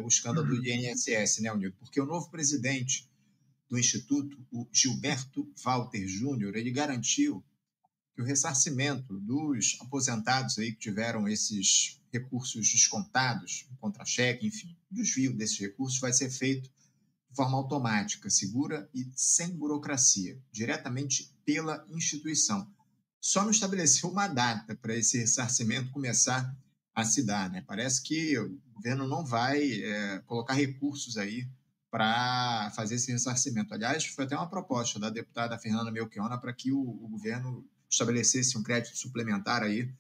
o escândalo do INSS, né, Nilton? Porque o novo presidente do Instituto, o Gilberto Walter Júnior, ele garantiu que o ressarcimento dos aposentados aí que tiveram esses recursos descontados, contra-cheque, enfim, o desvio desses recursos vai ser feito de forma automática, segura e sem burocracia, diretamente pela instituição. Só não estabeleceu uma data para esse ressarcimento começar a se dar, né? Parece que o governo não vai colocar recursos aí para fazer esse ressarcimento. Aliás, foi até uma proposta da deputada Fernanda Melchiona para que o governo estabelecesse um crédito suplementar aí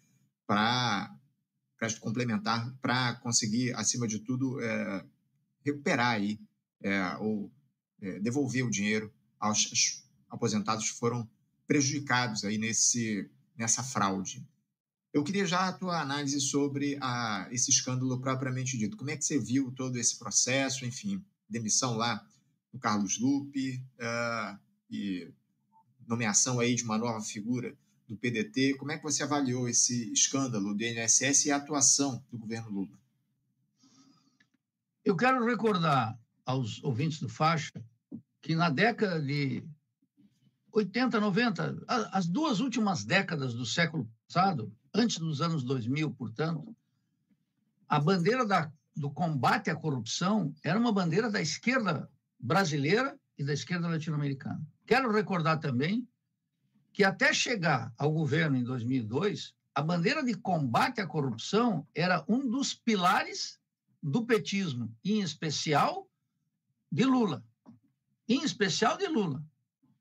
crédito complementar para conseguir, acima de tudo, recuperar aí ou devolver o dinheiro aos aposentados que foram prejudicados aí nessa fraude. Eu queria já a tua análise sobre esse escândalo propriamente dito. Como é que você viu todo esse processo, enfim, demissão lá do Carlos Lupe e nomeação aí de uma nova figura do PDT. Como é que você avaliou esse escândalo do INSS e a atuação do governo Lula? Eu quero recordar aos ouvintes do Faixa que na década de 80, 90, as duas últimas décadas do século passado, antes dos anos 2000, portanto, a bandeira do combate à corrupção era uma bandeira da esquerda brasileira e da esquerda latino-americana. Quero recordar também que até chegar ao governo em 2002, a bandeira de combate à corrupção era um dos pilares do petismo, em especial de Lula. Em especial de Lula.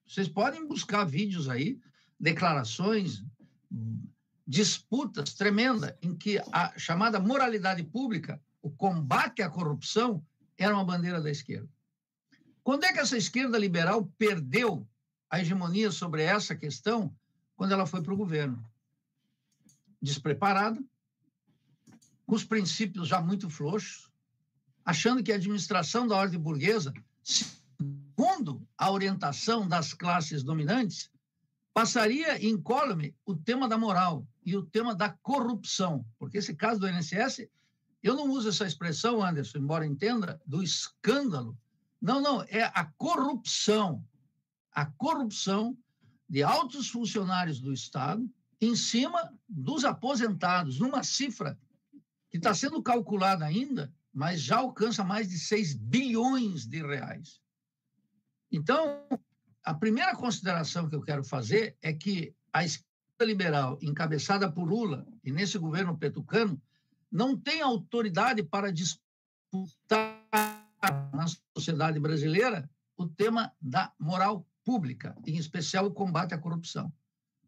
Vocês podem buscar vídeos aí, declarações, disputas tremendas, em que a chamada moralidade pública, o combate à corrupção, era uma bandeira da esquerda. Quando é que essa esquerda liberal perdeu a hegemonia sobre essa questão? Quando ela foi para o governo. Despreparada, com os princípios já muito frouxos, achando que a administração da ordem burguesa, segundo a orientação das classes dominantes, passaria incólume o tema da moral e o tema da corrupção. Porque esse caso do INSS, eu não uso essa expressão, Anderson, embora entenda, do escândalo. Não, é a corrupção. A corrupção de altos funcionários do Estado em cima dos aposentados, numa cifra que está sendo calculada ainda, mas já alcança mais de 6 bilhões de reais. Então, a primeira consideração que eu quero fazer é que a esquerda liberal, encabeçada por Lula, e nesse governo petucano, não tem autoridade para disputar na sociedade brasileira o tema da moral pública, em especial o combate à corrupção.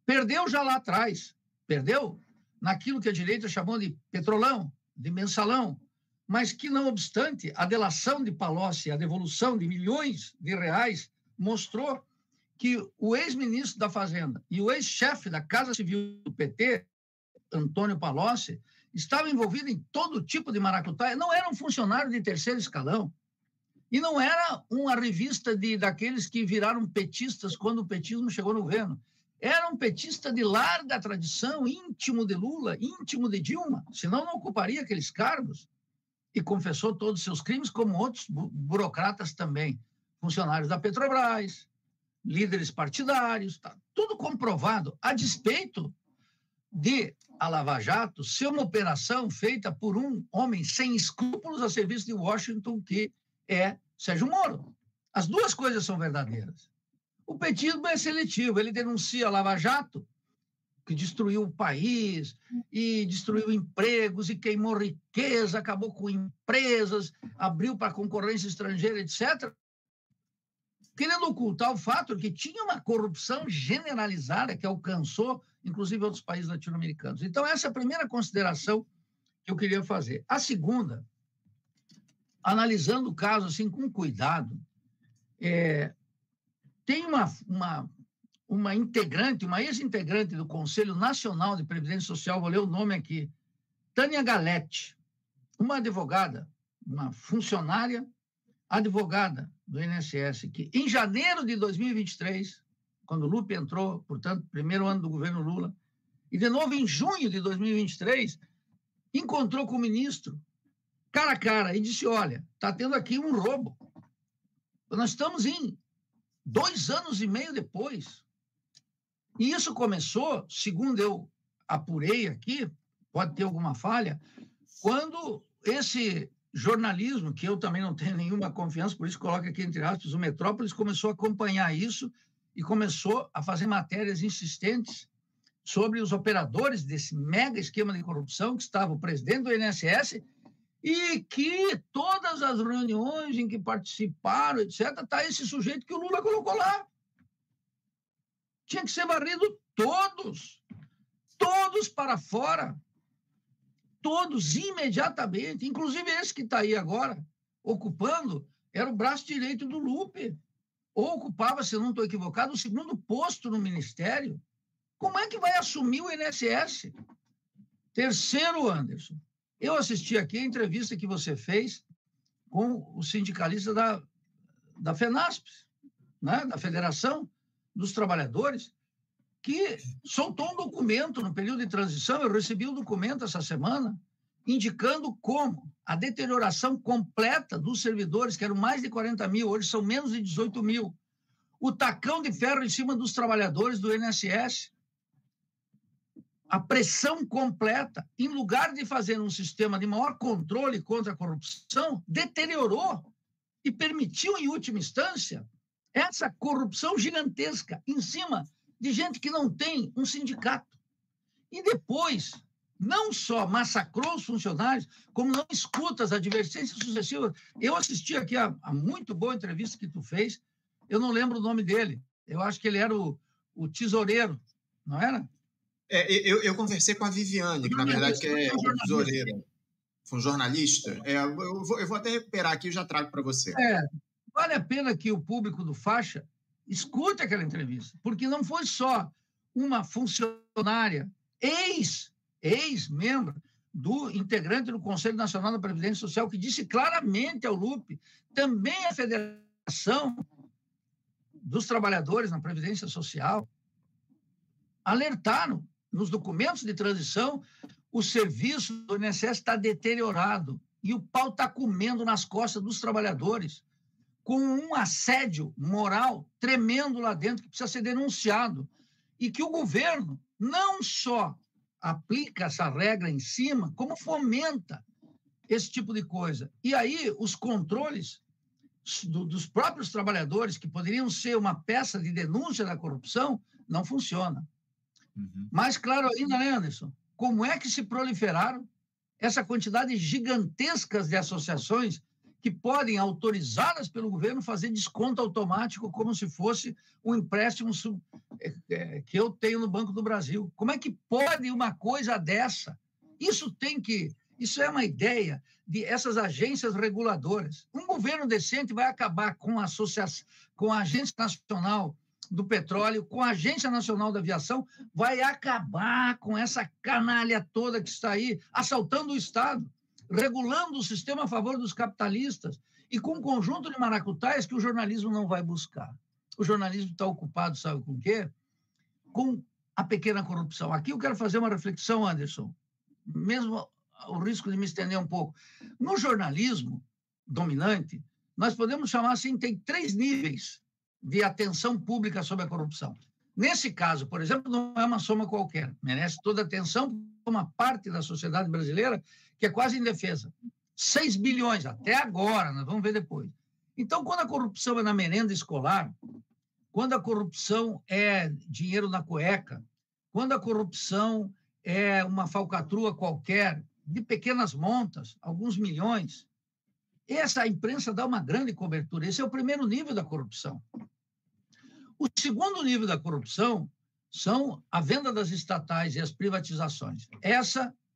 Perdeu já lá atrás, perdeu naquilo que a direita chamou de petrolão, de mensalão, mas que, não obstante, a delação de Palocci, a devolução de milhões de reais, mostrou que o ex-ministro da Fazenda e o ex-chefe da Casa Civil do PT, Antônio Palocci, estava envolvido em todo tipo de maracutaia, não era um funcionário de terceiro escalão, e não era uma revista daqueles que viraram petistas quando o petismo chegou no governo. Era um petista de larga tradição, íntimo de Lula, íntimo de Dilma, senão não ocuparia aqueles cargos. E confessou todos os seus crimes, como outros burocratas também, funcionários da Petrobras, líderes partidários, tá tudo comprovado, a despeito de a Lava Jato ser uma operação feita por um homem sem escrúpulos a serviço de Washington, que é Sérgio Moro. As duas coisas são verdadeiras. O petismo é seletivo, ele denuncia a Lava Jato, que destruiu o país, e destruiu empregos, e queimou riqueza, acabou com empresas, abriu para concorrência estrangeira, etc., querendo ocultar o fato de que tinha uma corrupção generalizada que alcançou, inclusive, outros países latino-americanos. Então, essa é a primeira consideração que eu queria fazer. A segunda, analisando o caso assim com cuidado, tem uma integrante, uma ex-integrante do Conselho Nacional de Previdência Social, vou ler o nome aqui, Tânia Galete, uma advogada, uma funcionária advogada do INSS, que em janeiro de 2023, quando o Lupe entrou, portanto, primeiro ano do governo Lula, e de novo em junho de 2023, encontrou com o ministro cara a cara e disse, olha, está tendo aqui um roubo. Nós estamos em 2 anos e meio depois. E isso começou, segundo eu apurei aqui, pode ter alguma falha, quando esse jornalismo, que eu também não tenho nenhuma confiança, por isso coloco aqui entre aspas, o Metrópolis começou a acompanhar isso e começou a fazer matérias insistentes sobre os operadores desse mega esquema de corrupção, que estava o presidente do INSS, e que todas as reuniões em que participaram, etc., está esse sujeito que o Lula colocou lá. Tinha que ser varrido todos para fora, todos imediatamente, inclusive esse que está aí agora, ocupando, era o braço direito do Lupe, ou ocupava, se eu não estou equivocado, o segundo posto no Ministério. Como é que vai assumir o INSS? Terceiro, Anderson, eu assisti aqui a entrevista que você fez com o sindicalista da FENASP, né? Da Federação dos Trabalhadores, que soltou um documento no período de transição, eu recebi um documento essa semana, indicando como a deterioração completa dos servidores, que eram mais de 40 mil, hoje são menos de 18 mil, o tacão de ferro em cima dos trabalhadores do INSS, a pressão completa, em lugar de fazer um sistema de maior controle contra a corrupção, deteriorou e permitiu, em última instância, essa corrupção gigantesca em cima de gente que não tem um sindicato. E depois, não só massacrou os funcionários, como não escuta as advertências sucessivas. Eu assisti aqui a muito boa entrevista que tu fez, eu não lembro o nome dele, eu acho que ele era o tesoureiro, não era? Eu conversei com a Viviane, que na verdade que é uma tesoureira, foi um jornalista. Eu vou até recuperar aqui e já trago para você. Vale a pena que o público do Faixa escute aquela entrevista, porque não foi só uma funcionária, ex-membro do integrante do Conselho Nacional da Previdência Social, que disse claramente ao Lupe, também a Federação dos Trabalhadores na Previdência Social, alertaram nos documentos de transição, o serviço do INSS está deteriorado e o pau está comendo nas costas dos trabalhadores, com um assédio moral tremendo lá dentro, que precisa ser denunciado, e que o governo não só aplica essa regra em cima, como fomenta esse tipo de coisa. E aí os controles dos próprios trabalhadores, que poderiam ser uma peça de denúncia da corrupção, não funcionam. Mais claro ainda, né, Anderson? Como é que se proliferaram essa quantidade gigantesca de associações que podem, autorizadas pelo governo, fazer desconto automático como se fosse um empréstimo que eu tenho no Banco do Brasil. Como é que pode uma coisa dessa? Isso é uma ideia de essas agências reguladoras. Um governo decente vai acabar com a Agência Nacional do Petróleo, com a Agência Nacional da Aviação, vai acabar com essa canalha toda que está aí, assaltando o Estado, regulando o sistema a favor dos capitalistas e com um conjunto de maracutaias que o jornalismo não vai buscar. O jornalismo está ocupado, sabe com o quê? Com a pequena corrupção. Aqui eu quero fazer uma reflexão, Anderson, mesmo o risco de me estender um pouco. No jornalismo dominante, nós podemos chamar assim, tem 3 níveis de atenção pública sobre a corrupção. Nesse caso, por exemplo, não é uma soma qualquer, merece toda a atenção por uma parte da sociedade brasileira que é quase indefesa. 6 bilhões, até agora, nós vamos ver depois. Então, quando a corrupção é na merenda escolar, quando a corrupção é dinheiro na cueca, quando a corrupção é uma falcatrua qualquer, de pequenas montas, alguns milhões, essa imprensa dá uma grande cobertura. Esse é o primeiro nível da corrupção. O segundo nível da corrupção são a venda das estatais e as privatizações.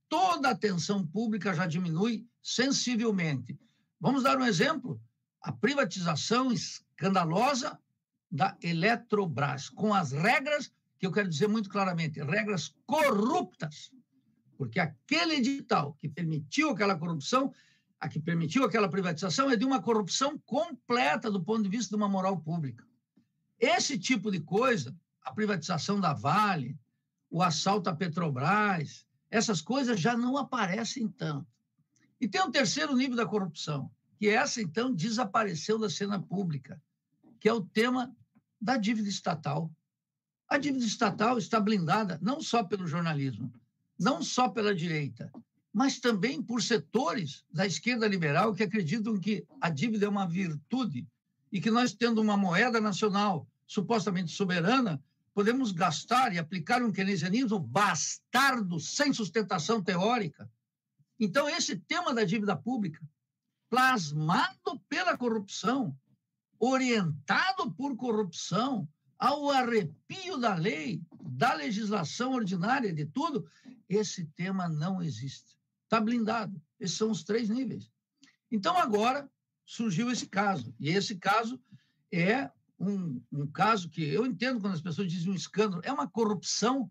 Toda a atenção pública já diminui sensivelmente. Vamos dar um exemplo? A privatização escandalosa da Eletrobras, com as regras, que eu quero dizer muito claramente, regras corruptas, porque aquele edital que permitiu aquela corrupção, a que permitiu aquela privatização, é de uma corrupção completa do ponto de vista de uma moral pública. Esse tipo de coisa, a privatização da Vale, o assalto à Petrobras, essas coisas já não aparecem tanto. E tem um terceiro nível da corrupção, que essa, então, desapareceu da cena pública, que é o tema da dívida estatal. A dívida estatal está blindada não só pelo jornalismo, não só pela direita, mas também por setores da esquerda liberal que acreditam que a dívida é uma virtude e que nós, tendo uma moeda nacional supostamente soberana, podemos gastar e aplicar um keynesianismo bastardo, sem sustentação teórica. Então, esse tema da dívida pública, plasmado pela corrupção, orientado por corrupção, ao arrepio da lei, da legislação ordinária, de tudo, esse tema não existe. Está blindado. Esses são os 3 níveis. Então, agora, surgiu esse caso. E esse caso é um caso que eu entendo quando as pessoas dizem um escândalo, é uma corrupção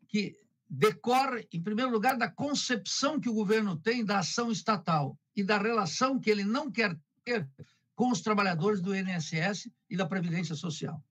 que decorre, em primeiro lugar, da concepção que o governo tem da ação estatal e da relação que ele não quer ter com os trabalhadores do INSS e da Previdência Social.